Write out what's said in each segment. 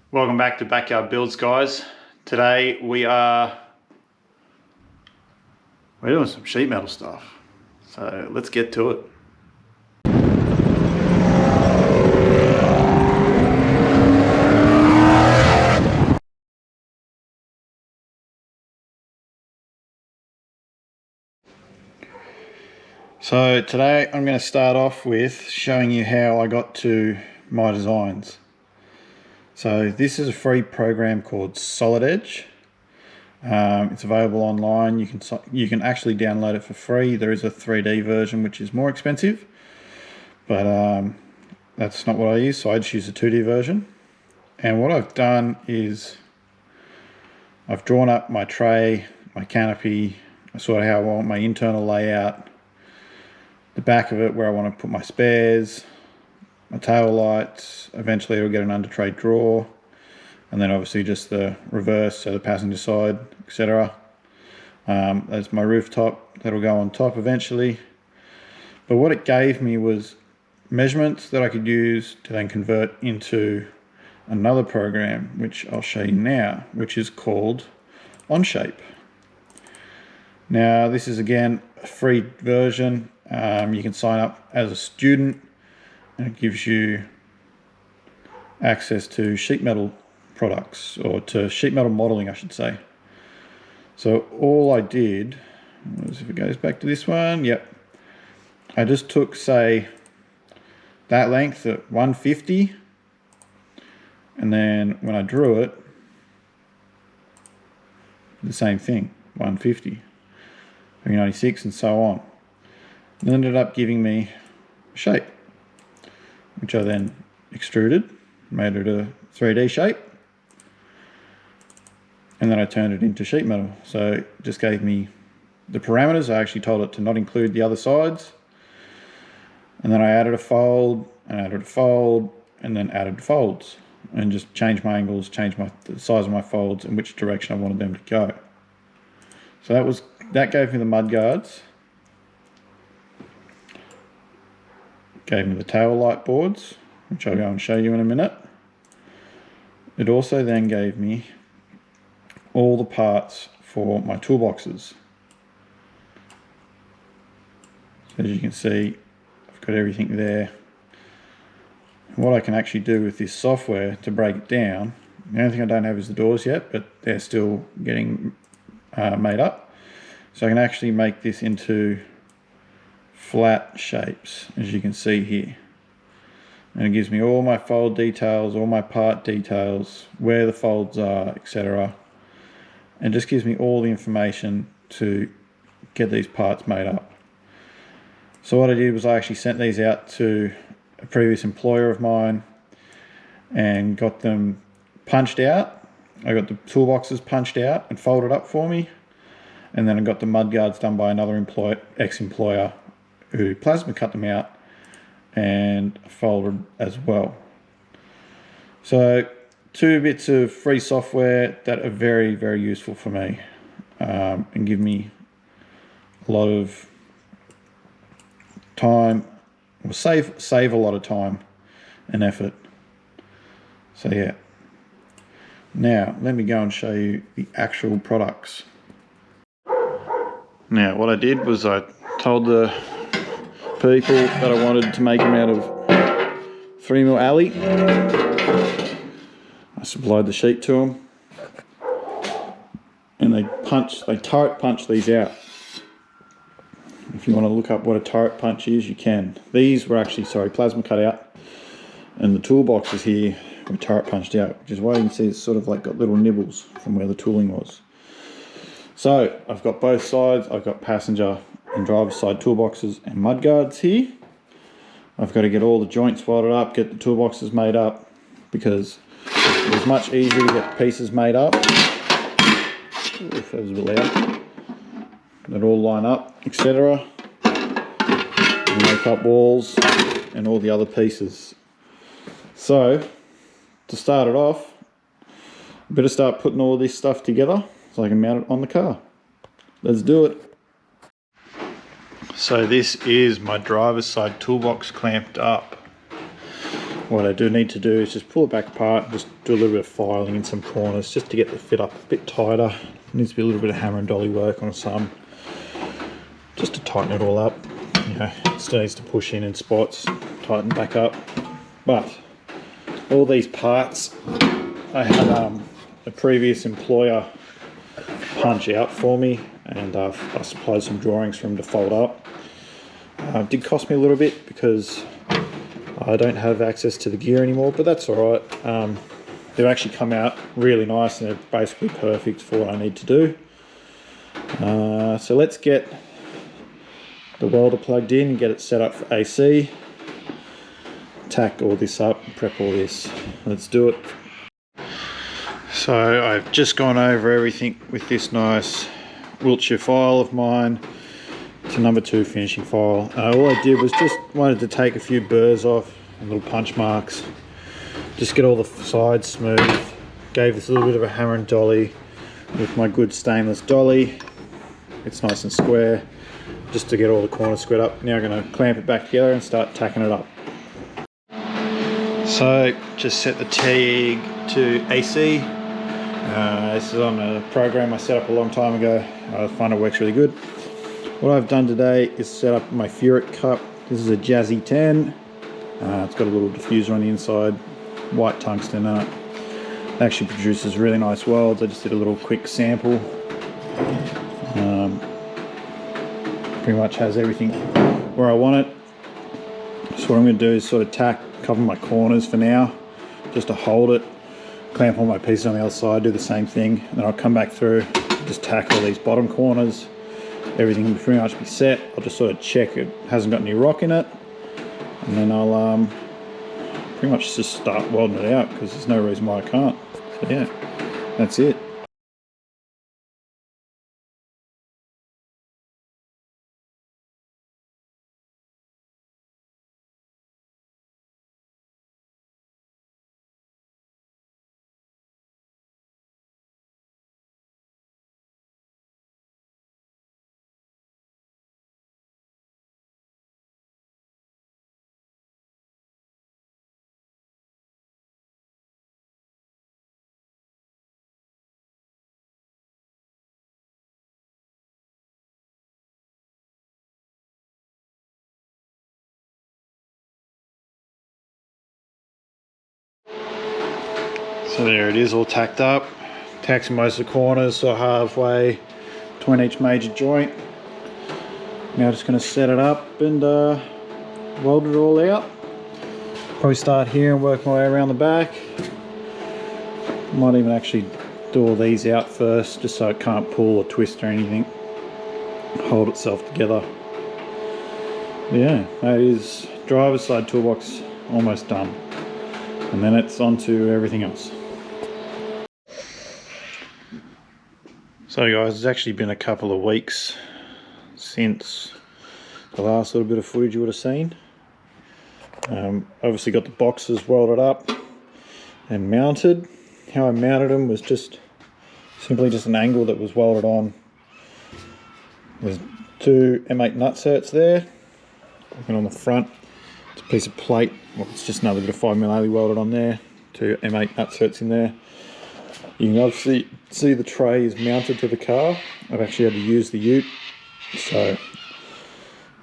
Welcome back to Backyard Builds, guys. Today we're doing some sheet metal stuff. So let's get to it. So today I'm going to start off with showing you how I got to my designs. So this is a free program called Solid Edge. It's available online. You can actually download it for free. There is a 3D version which is more expensive, but that's not what I use, so I just use the 2D version. And what I've done is I've drawn up my tray, my canopy, sort of how I want my internal layout, the back of it where I want to put my spares, my tail lights. Eventually it'll get an under tray drawer, and then obviously just the reverse, so the passenger side, etc. That's my rooftop, that'll go on top eventually. But what it gave me was measurements that I could use to then convert into another program, which I'll show you now, which is called Onshape. Now this is again a free version. You can sign up as a student, and it gives you access to sheet metal products, or to sheet metal modeling I should say. So all I did was, if it goes back to this one, yep, I just took, say, that length at 150, and then when I drew it, the same thing, 150, 396, and so on. It ended up giving me a shape, which I then extruded, made it a 3D shape, and then I turned it into sheet metal. So it just gave me the parameters. I actually told it to not include the other sides, and then I added a fold, and added a fold, and then added folds, and just changed my angles, changed the size of my folds and which direction I wanted them to go. So that gave me the mud guards, gave me the tail light boards, which I'll go and show you in a minute. It also then gave me all the parts for my toolboxes. So as you can see, I've got everything there. And what I can actually do with this software to break it down, the only thing I don't have is the doors yet, but they're still getting made up. So I can actually make this into flat shapes, as you can see here. And it gives me all my fold details, all my part details, where the folds are, etc. And just gives me all the information to get these parts made up. So what I did was I actually sent these out to a previous employer of mine and got them punched out. I got the toolboxes punched out and folded up for me. And then I got the mud guards done by another ex-employer who plasma cut them out and folded as well. So 2 bits of free software that are very, very useful for me, and give me a lot of time, or save a lot of time and effort. So yeah. Now let me go and show you the actual products. Now what I did was I told the people that I wanted to make them out of 3mm alley. I supplied the sheet to them, and they turret punch these out. If you want to look up what a turret punch is, you can. These were actually, plasma cut out, and the toolboxes here were turret punched out, which is why you can see it's sort of like got little nibbles from where the tooling was. So I've got both sides. I've got passenger and driver's side toolboxes and mud guards here. I've got to get all the joints welded up, get the toolboxes made up, because it was much easier to get pieces made up. Ooh, that was a bit loud. That all line up, etc. And make up walls and all the other pieces. So to start it off, I better start putting all this stuff together so I can mount it on the car. Let's do it. So this is my driver's side toolbox clamped up. what I do need to do is just pull it back apart and just do a little bit of filing in some corners just to get the fit up a bit tighter. Needs to be a little bit of hammer and dolly work on some, just to tighten it all up. You know, it still needs to push in spots, tighten back up. But all these parts I had a previous employer punch out for me, and I supplied some drawings for him to fold up. It did cost me a little bit because I don't have access to the gear anymore, but that's alright. They've actually come out really nice and they're basically perfect for what I need to do. So let's get the welder plugged in and get it set up for AC. Tack all this up and prep all this. Let's do it. So I've just gone over everything with this nice Wiltshire file of mine. It's a number 2 finishing file. All I did was just wanted to take a few burrs off and little punch marks. Just get all the sides smooth. Gave this a little bit of a hammer and dolly with my good stainless dolly. It's nice and square, just to get all the corners squared up. Now I'm going to clamp it back together and start tacking it up. So just set the TEG to AC. This is on a program I set up a long time ago. I find it works really good. What I've done today is set up my Furic cup. This is a Jazzy 10. It's got a little diffuser on the inside, white tungsten in it. It actually produces really nice welds. I just did a little quick sample. Pretty much has everything where I want it. So what I'm going to do is sort of tack, cover my corners for now, just to hold it. Clamp all my pieces on the other side, do the same thing. And then I'll come back through, just tack all these bottom corners. Everything will pretty much be set. I'll just sort of check it hasn't got any rock in it. And then I'll pretty much just start welding it out, because there's no reason why I can't. So yeah, that's it. So there it is, all tacked up. Tacked most of the corners, so halfway between each major joint. Now just going to set it up and weld it all out. Probably start here and work my way around the back. Might even actually do all these out first, just so it can't pull or twist or anything. Hold itself together. Yeah, that is driver's side toolbox almost done. And then it's on to everything else. So guys, it's actually been a couple of weeks since the last little bit of footage you would have seen. Obviously got the boxes welded up and mounted. How I mounted them was just simply just an angle that was welded on. There's 2 M8 nutserts there, and on the front it's a piece of plate. Well, it's just another bit of 5mm alley welded on there. 2 M8 nutserts in there. You can obviously see the tray is mounted to the car. I've actually had to use the ute, so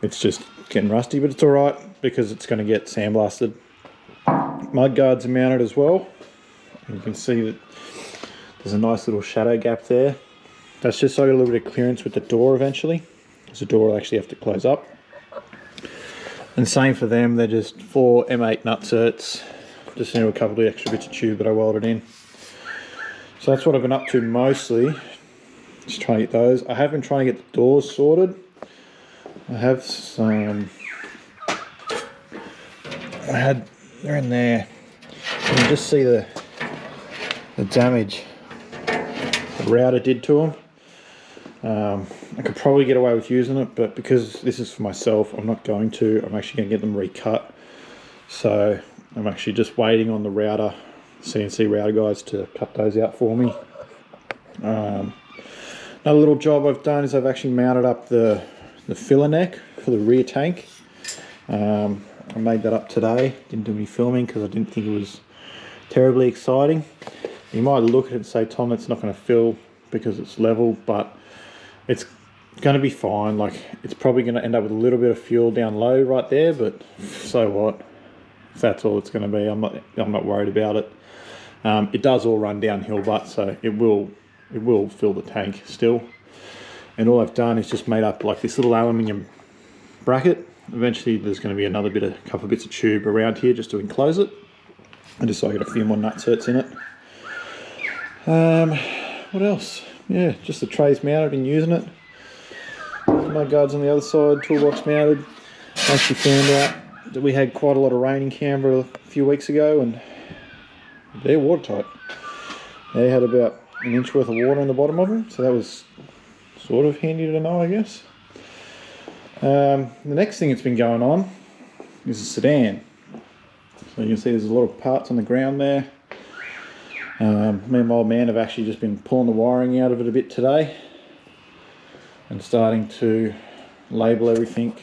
it's just getting rusty, but it's alright because it's going to get sandblasted. Mud guards are mounted as well. And you can see that there's a nice little shadow gap there. That's just so I get a little bit of clearance with the door eventually, because the door will actually have to close up. And same for them, they're just 4 M8 nutserts. Just need a couple of extra bits of tube that I welded in. So that's what I've been up to mostly, just trying to get those. I have been trying to get the doors sorted. I have some, they're in there. You can just see the damage the router did to them. I could probably get away with using it, but because this is for myself, I'm not going to. I'm actually going to get them recut. So I'm actually just waiting on the router, CNC router guys, to cut those out for me. Another little job I've done is I've actually mounted up the filler neck for the rear tank. I made that up today. Didn't do any filming because I didn't think it was terribly exciting. You might look at it and say, Tom, it's not going to fill because it's level, but it's going to be fine. Like, it's probably going to end up with a little bit of fuel down low right there, but so what? If that's all it's going to be, I'm not worried about it. It does all run downhill, but so it will fill the tank still. And all I've done is just made up like this little aluminium bracket. Eventually there's going to be another couple of bits of tube around here just to enclose it, and just so I get a few more nutserts in it. What else? Yeah, just the trays mounted and using it. Mud guards on the other side, toolbox mounted. Actually found out that we had quite a lot of rain in Canberra a few weeks ago, and they're watertight. They had about an inch worth of water in the bottom of them, so that was sort of handy to know, I guess. The next thing that's been going on is a sedan. So you can see there's a lot of parts on the ground there. Me and my old man have actually just been pulling the wiring out of it a bit today and starting to label everything,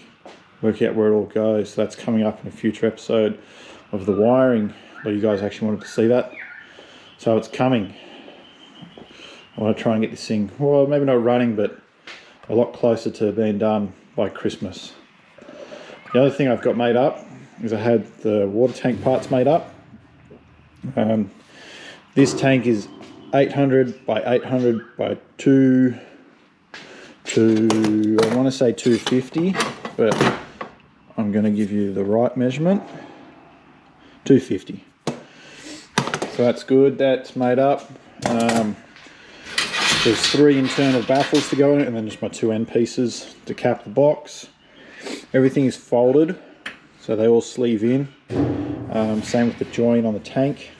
work out where it all goes. So that's coming up in a future episode of the wiring. But you guys actually wanted to see that, so it's coming. I want to try and get this thing, well, maybe not running, but a lot closer to being done by Christmas. The other thing I've got made up is I had the water tank parts made up. This tank is 800 by 800 by I want to say 250, but I'm going to give you the right measurement. 250. So that's good, that's made up. There's 3 internal baffles to go in it, and then just my 2 end pieces to cap the box. Everything is folded, so they all sleeve in. Same with the joint on the tank.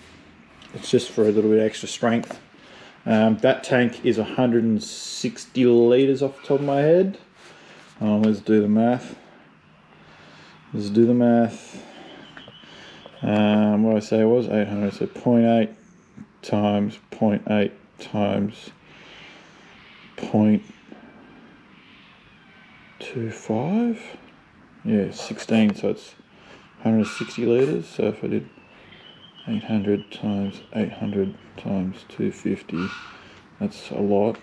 It's just for a little bit extra strength. That tank is 160 litres off the top of my head. Let's do the math. What did I say it was? 800, so 0.8 times 0.8 times 0.25? Yeah, 16, so it's 160 litres. So if I did 800 times 800 times 250, that's a lot.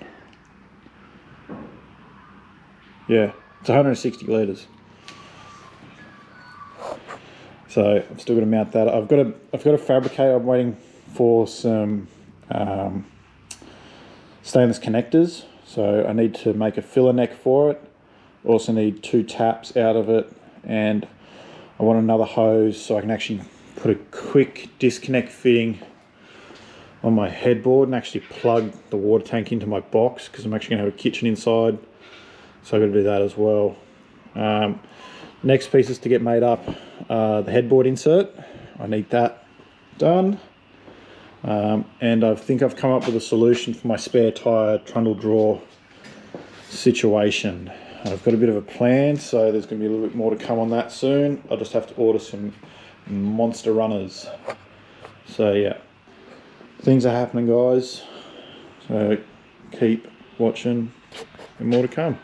Yeah, it's 160 litres. So I've still got to mount that. I've got to fabricate. I'm waiting for some stainless connectors. So I need to make a filler neck for it. Also need 2 taps out of it, and I want another hose so I can actually put a quick disconnect fitting on my headboard and actually plug the water tank into my box, because I'm actually going to have a kitchen inside. So I've got to do that as well. Next pieces to get made up, the headboard insert. I need that done. And I think I've come up with a solution for my spare tyre trundle drawer situation. I've got a bit of a plan, so there's going to be a little bit more to come on that soon. I'll just have to order some monster runners. So yeah, things are happening, guys. So keep watching and more to come.